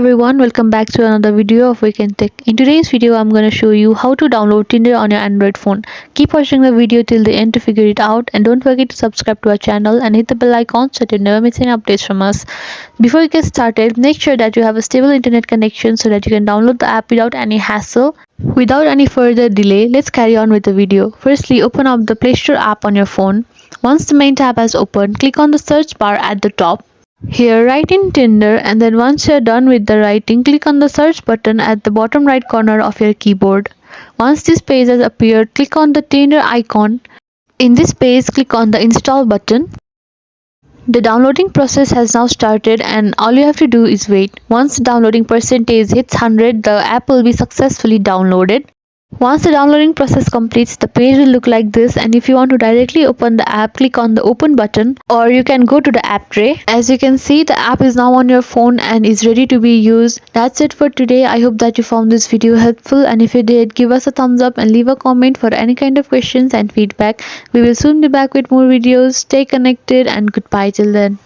everyone, welcome back to another video of Wake&Tech. In today's video, I'm going to show you how to download Tinder on your Android phone. Keep watching the video till the end to figure it out, and don't forget to subscribe to our channel and hit the bell icon so that you never miss any updates from us. Before you get started, make sure that you have a stable internet connection so that you can download the app without any hassle. Without any further delay, let's carry on with the video. Firstly, open up the Play Store app on your phone. Once the main tab has opened, click on the search bar at the top. Here, write in Tinder, and then once you're done with the writing, click on the search button at the bottom right corner of your keyboard. Once this page has appeared, click on the Tinder icon. In this page, click on the install button. The downloading process has now started, and all you have to do is wait. Once the downloading percentage hits 100, the app will be successfully downloaded. Once the downloading process completes, the page will look like this, and if you want to directly open the app, click on the open button, or you can go to the app tray. As you can see, the app is now on your phone and is ready to be used. That's it for today. I hope that you found this video helpful, and if you did, give us a thumbs up and leave a comment for any kind of questions and feedback. We will soon be back with more videos. Stay connected and goodbye till then.